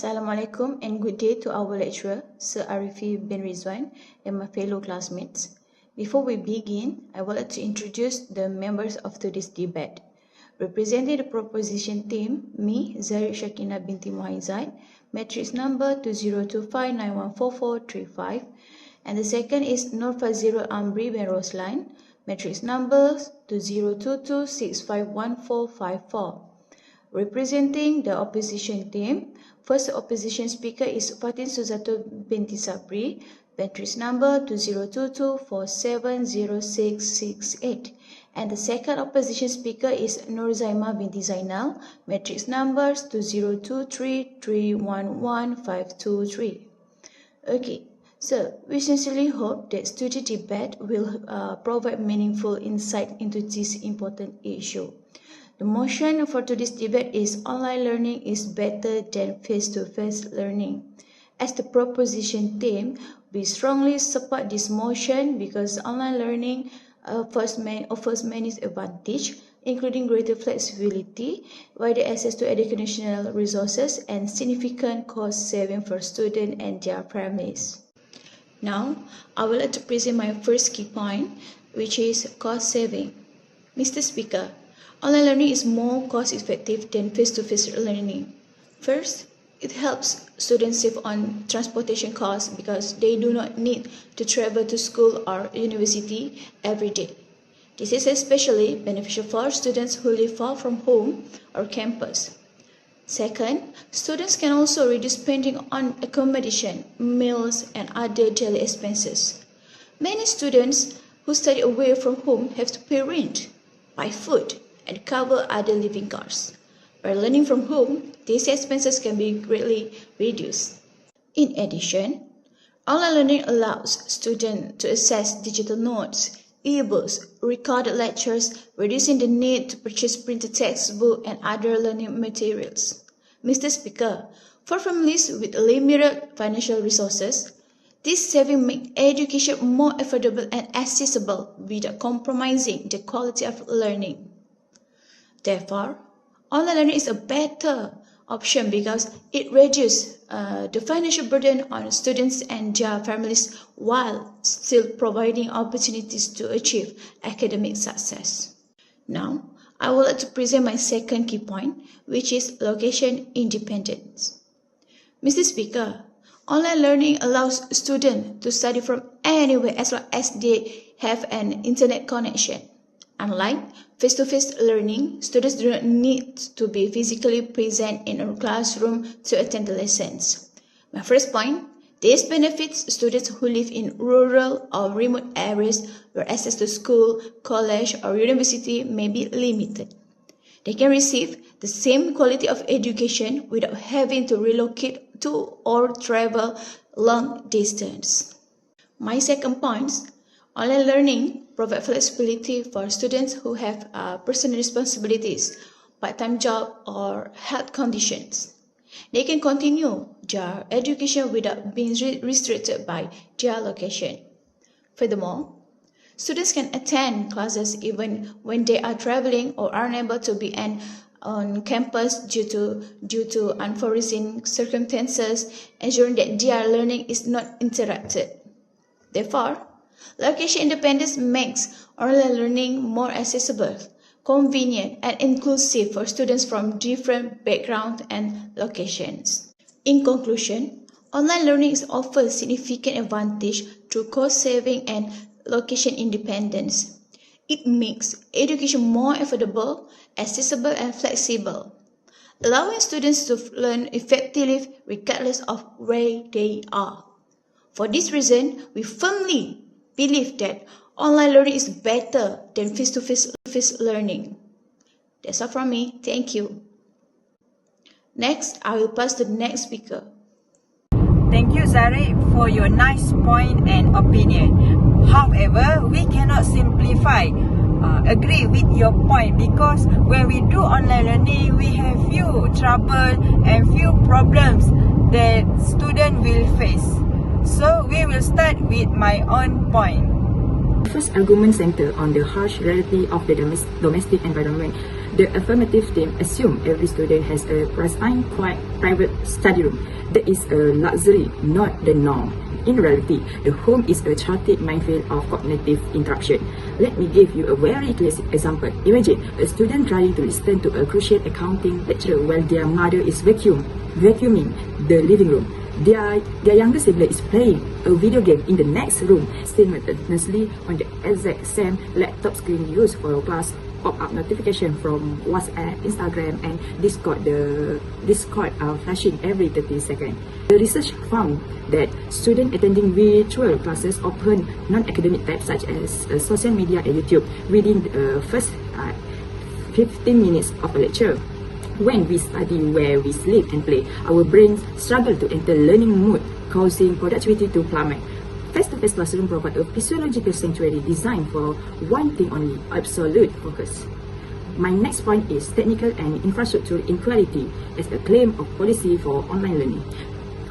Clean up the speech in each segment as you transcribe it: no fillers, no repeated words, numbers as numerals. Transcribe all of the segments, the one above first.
Assalamualaikum and good day to our lecturer, Sir Arifi bin Rizwan, and my fellow classmates. Before we begin, I would like to introduce the members of today's debate. Representing the proposition team, me, Zahid Shakina binti Muhaizad, matrix number 2025914435, and the second is Nur Fazirul Amri bin Roslan, matrix number 2022651454. Representing the opposition team, first opposition speaker is Fatin Suzato binti Sabri, matrix number 2022470668. And the second opposition speaker is Nur Zaima binti Zainal, matrix numbers 2023311523. Okay, so we sincerely hope that student debate will provide meaningful insight into this important issue. The motion for today's debate is online learning is better than face-to-face learning. As the proposition team, we strongly support this motion because online learning offers many advantages, including greater flexibility, wider access to educational resources, and significant cost saving for students and their families. Now, I would like to present my first key point, which is cost saving. Mr. Speaker, online learning is more cost-effective than face-to-face learning. First, it helps students save on transportation costs because they do not need to travel to school or university every day. This is especially beneficial for students who live far from home or campus. Second, students can also reduce spending on accommodation, meals, and other daily expenses. Many students who study away from home have to pay rent, buy food, and cover other living costs. By learning from home, these expenses can be greatly reduced. In addition, online learning allows students to access digital notes, e-books, recorded lectures, reducing the need to purchase printed textbooks and other learning materials. Mr. Speaker, for families with limited financial resources, this saving makes education more affordable and accessible without compromising the quality of learning. Therefore, online learning is a better option because it reduces the financial burden on students and their families while still providing opportunities to achieve academic success. Now, I would like to present my second key point, which is location independence. Mr. Speaker, online learning allows students to study from anywhere as long as they have an internet connection. Unlike face-to-face learning, students do not need to be physically present in a classroom to attend the lessons. My first point, this benefits students who live in rural or remote areas where access to school, college, or university may be limited. They can receive the same quality of education without having to relocate to or travel long distance. My second point, online learning provides flexibility for students who have personal responsibilities, part-time job, or health conditions. They can continue their education without being restricted by their location. Furthermore, students can attend classes even when they are traveling or are unable to be on campus due to unforeseen circumstances, ensuring that their learning is not interrupted. Therefore, location independence makes online learning more accessible, convenient, and inclusive for students from different backgrounds and locations. In conclusion, online learning offers significant advantage through cost saving and location independence. It makes education more affordable, accessible, and flexible, allowing students to learn effectively regardless of where they are. For this reason, we firmly believe that online learning is better than face-to-face learning. That's all from me. Thank you. Next, I will pass to the next speaker. Thank you, Zahid, for your nice point and opinion. However, we cannot agree with your point because when we do online learning, we have few trouble and few problems that students will face. So we will start with my own point. The first argument centers on the harsh reality of the domestic environment The affirmative team assume every student has a pristine, quiet, private study room. That is a luxury, not the norm. In reality, the home is a chaotic minefield of cognitive interruption. Let me give you a very classic example. Imagine a student trying to listen to a crucial accounting lecture while their mother is vacuuming the living room. Their younger sibling is playing a video game in the next room, simultaneously on the exact same laptop screen used for class. Pop-up notification from WhatsApp, Instagram, and Discord. The Discord are flashing every 30 seconds. The research found that students attending virtual classes open non-academic tabs such as social media and YouTube within the first 15 minutes of a lecture. When we study where we sleep and play, our brains struggle to enter learning mood, causing productivity to plummet. Face-to-face classroom provide a physiological sanctuary designed for one thing only, absolute focus. My next point is technical and infrastructural inequality as a claim of policy for online learning.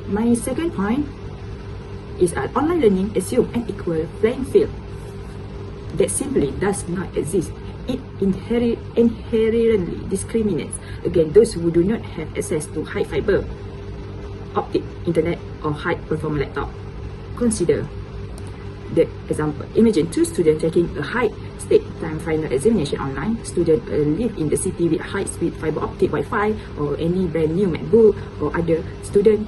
My second point is that online learning assumes an equal playing field. That simply does not exist. It inherently discriminates against those who do not have access to high fiber optic internet or high performance laptop. Consider the example. Imagine two students taking a high-stake time final examination online. Students live in the city with high-speed fiber optic Wi-Fi or any brand new MacBook, or other student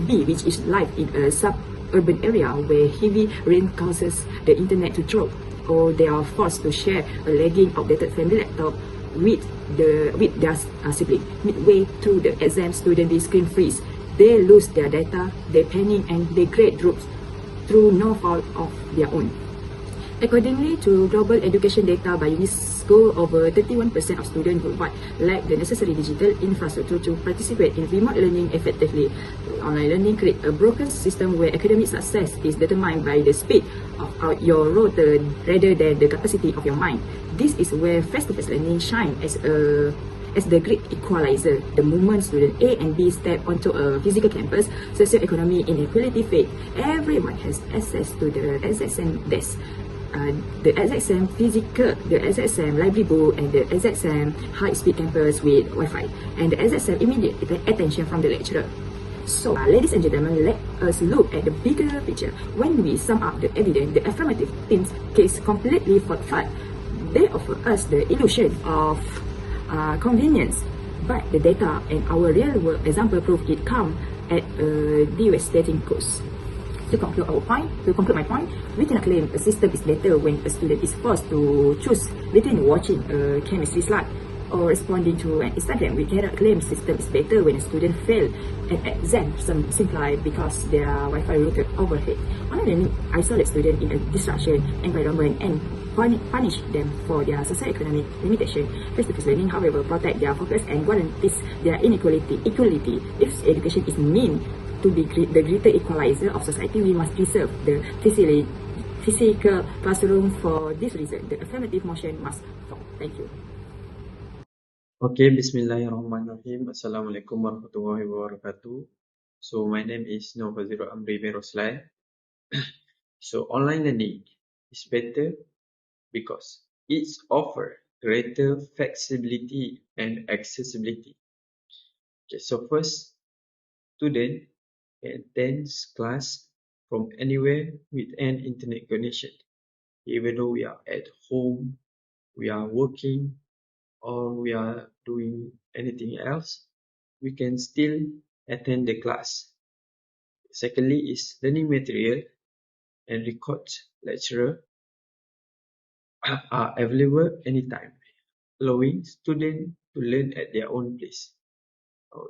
B, which is live in a suburban area where heavy rain causes the internet to drop, or they are forced to share a lagging, outdated family laptop with their sibling. Midway through the exam, student screen freeze. They lose their data, they panic, and they grade drops through no fault of their own. Accordingly to global education data by UNESCO, over 31% of students worldwide lack the necessary digital infrastructure to participate in remote learning effectively. Online learning creates a broken system where academic success is determined by the speed of your router rather than the capacity of your mind. This is where face-to-face learning shines as the great equalizer. The moment student A and B step onto a physical campus, socioeconomic inequality fade. Everyone has access to the exact same desk, the exact same library book, and the exact same high-speed campus with Wi-Fi, and the exact same immediate attention from the lecturer. So, ladies and gentlemen, let us look at the bigger picture. When we sum up the evidence, the affirmative team's case completely falsified. They offer us the illusion of convenience, but the data and our real-world example prove it come at a devastating cost. To conclude my point, we cannot claim a system is better when a student is forced to choose between watching a chemistry slide or responding to an Instagram. We cannot claim system is better when a student fail an exam simply because their Wi-Fi router overhead. Online learning isolate students in a distraction environment and punish them for their socioeconomic limitation. Face-to-face learning, however, protect their focus and guarantees their equality. If education is meant to be the greater equalizer of society, we must preserve the physical classroom. For this reason, the affirmative motion must fall. Thank you. Okay, Bismillahirrahmanirrahim. Assalamualaikum warahmatullahi wabarakatuh. So my name is Novaziro Amri Meroslai. So online learning is better because it's offer greater flexibility and accessibility. Okay, so first, student can attend class from anywhere with an internet connection. Even though we are at home, we are working, or we are doing anything else, we can still attend the class. Secondly is learning material and record lecturer are available anytime, allowing students to learn at their own pace.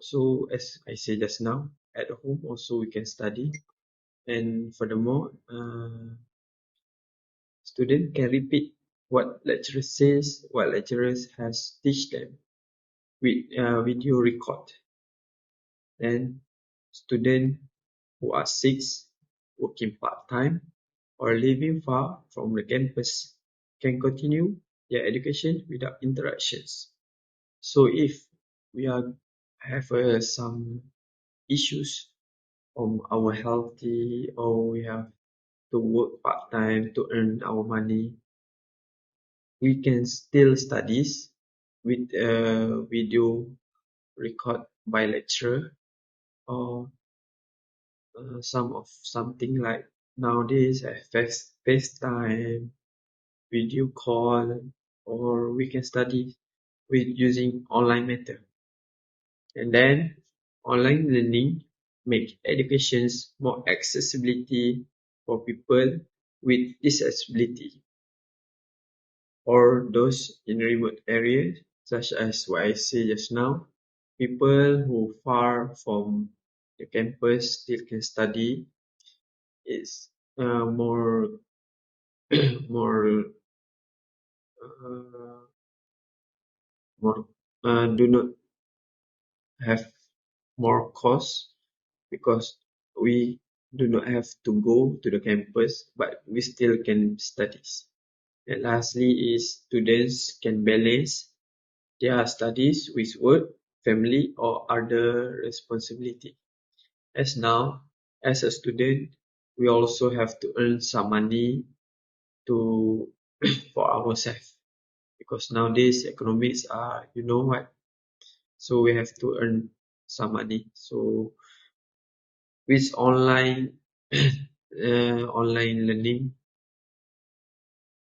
So as I said just now, at home also we can study, and furthermore, student can repeat what lecturer says, what lecturers has teach them with video record. Then student who are sick, working part-time, or living far from the campus can continue their education without interruptions. So if we have some issues on our healthy, or we have to work part-time to earn our money, we can still study with a video record by lecturer, or something like nowadays FaceTime, video call, or we can study with using online method. And then online learning make educations more accessibility for people with disability or those in remote areas, such as what I say just now. People who far from the campus still can study. It's more more uh, more do not have more cost because we do not have to go to the campus, but we still can study. And lastly is students can balance their studies with work, family, or other responsibility. As now, as a student, we also have to earn some money to for ourselves because nowadays economics are, you know what, so we have to earn some money. So with online online learning,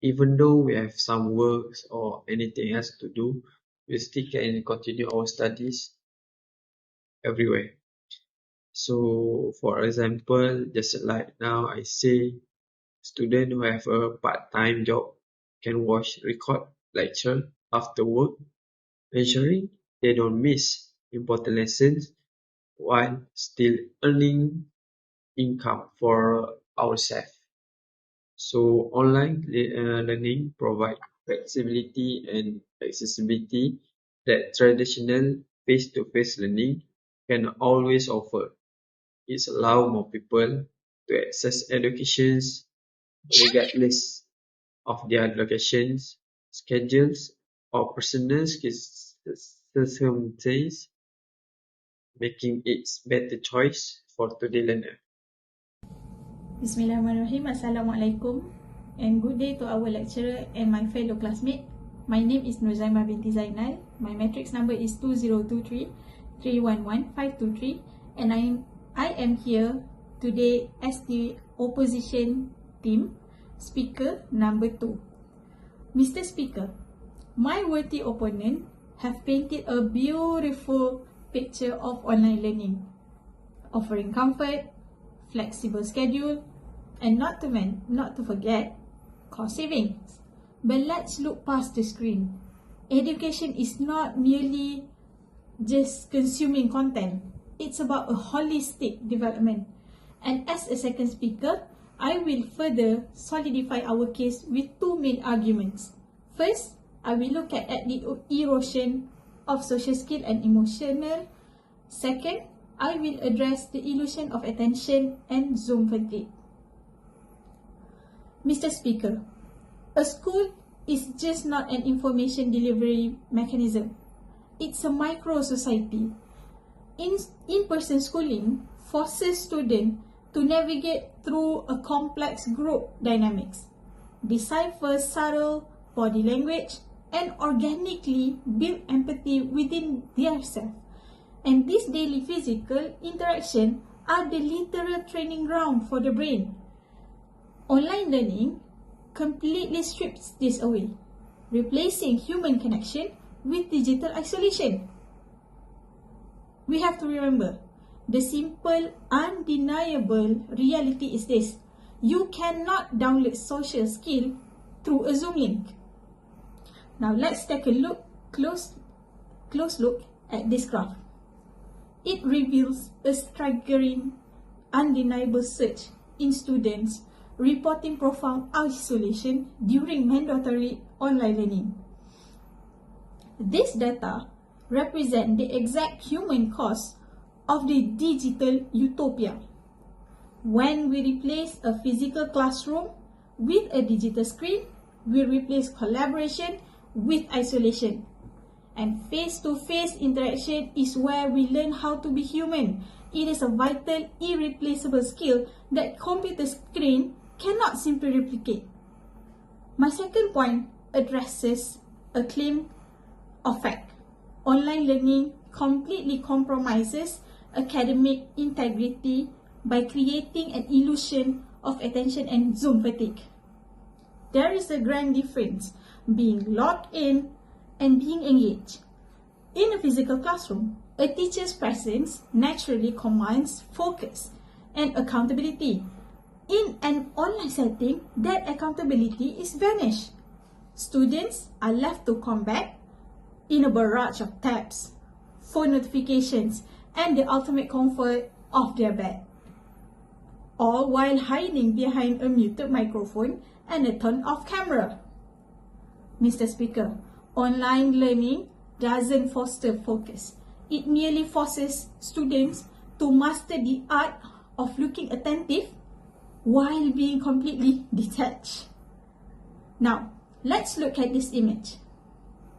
even though we have some works or anything else to do, we still can continue our studies everywhere. So for example, just like now I say, students who have a part-time job can watch record lecture after work, ensuring they don't miss important lessons while still earning income for ourselves. So online learning provides flexibility and accessibility that traditional face-to-face learning can always offer. It allows more people to access educations regardless of their locations, schedules, or personal circumstances, making it better choice for today's learner. Bismillahirrahmanirrahim. Assalamualaikum and good day to our lecturer and my fellow classmate. My name is Nurzaimah binti Zainal. My matrix number is 2023-311-523 and I am here today as the opposition team speaker number 2. Mr. Speaker, my worthy opponent have painted a beautiful picture of online learning, offering comfort, flexible schedule, and not to forget cost savings. But let's look past the screen. Education is not merely just consuming content. It's about a holistic development. And as a second speaker, I will further solidify our case with two main arguments. First, I will look at the erosion of social skill and emotional. Second, I will address the illusion of attention and Zoom fatigue. Mr. Speaker, a school is just not an information delivery mechanism. It's a micro-society. In-person schooling forces students to navigate through a complex group dynamics, decipher subtle body language, and organically build empathy within themselves. And this daily physical interaction are the literal training ground for the brain. Online learning completely strips this away, replacing human connection with digital isolation. We have to remember, the simple, undeniable reality is this: you cannot download social skill through a Zoom link. Now let's take a close look at this graph. It reveals a staggering, undeniable surge in students reporting profound isolation during mandatory online learning. This data represents the exact human cost of the digital utopia. When we replace a physical classroom with a digital screen, we replace collaboration with isolation. And face-to-face interaction is where we learn how to be human. It is a vital, irreplaceable skill that computer screen cannot simply replicate. My second point addresses a claim of fact, online learning completely compromises academic integrity by creating an illusion of attention and Zoom fatigue. There is a grand difference being logged in and being engaged. In a physical classroom, a teacher's presence naturally commands focus and accountability. In an online setting, that accountability is vanished. Students are left to combat in a barrage of tabs, phone notifications, and the ultimate comfort of their bed, all while hiding behind a muted microphone and a turned-off camera. Mr. Speaker, online learning doesn't foster focus. It merely forces students to master the art of looking attentive while being completely detached. Now, let's look at this image.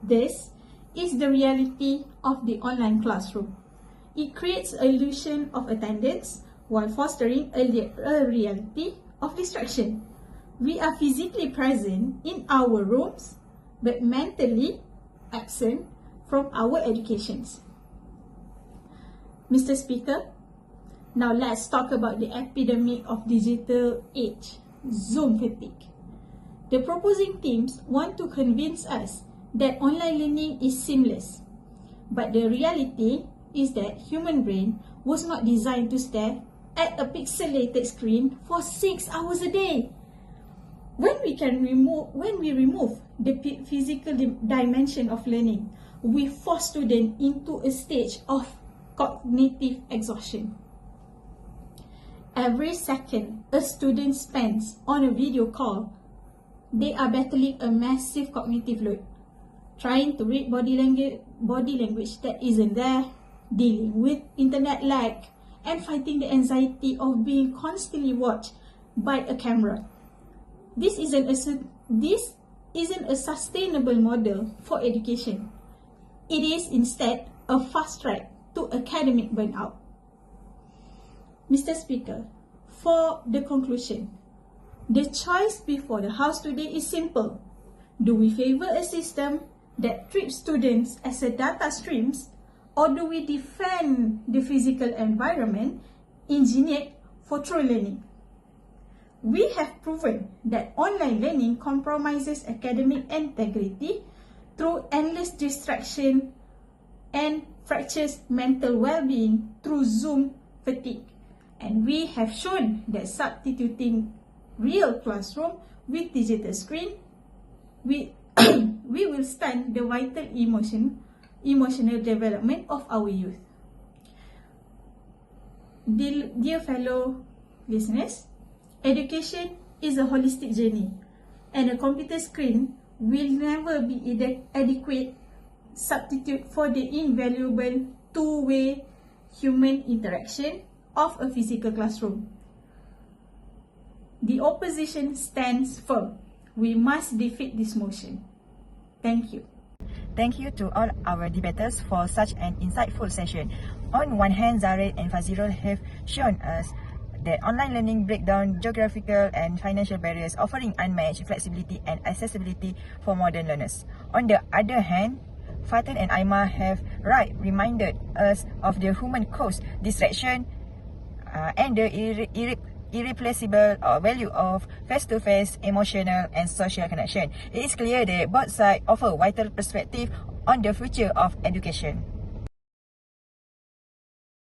This is the reality of the online classroom. It creates an illusion of attendance while fostering a reality of distraction. We are physically present in our rooms, but mentally absent from our educations. Mr. Speaker, now let's talk about the epidemic of digital age, Zoom fatigue. The proposing teams want to convince us that online learning is seamless, but the reality is that human brain was not designed to stare at a pixelated screen for 6 hours a day. When we remove the physical dimension of learning, we force students into a stage of cognitive exhaustion. Every second a student spends on a video call, they are battling a massive cognitive load, trying to read body language that isn't there, dealing with internet lag, and fighting the anxiety of being constantly watched by a camera. This isn't a sustainable model for education. It is instead a fast track to academic burnout. Mr. Speaker, for the conclusion, the choice before the House today is simple. Do we favor a system that treats students as a data streams, or do we defend the physical environment engineered for true learning? We have proven that online learning compromises academic integrity through endless distraction and fractures mental well-being through Zoom fatigue. And we have shown that substituting real classroom with digital screen, we will stunt the vital emotional development of our youth. Dear fellow listeners, education is a holistic journey, and a computer screen will never be adequate substitute for the invaluable two-way human interaction of a physical classroom. The opposition stands firm. We must defeat this motion. Thank you. Thank you to all our debaters for such an insightful session. On one hand, Zared and Fazirul have shown us that online learning breaks down geographical and financial barriers, offering unmatched flexibility and accessibility for modern learners. On the other hand, Fatan and Aima have reminded us of the human cost, distraction, and the irreplaceable value of face-to-face emotional and social connection. It is clear that both sides offer vital perspective on the future of education.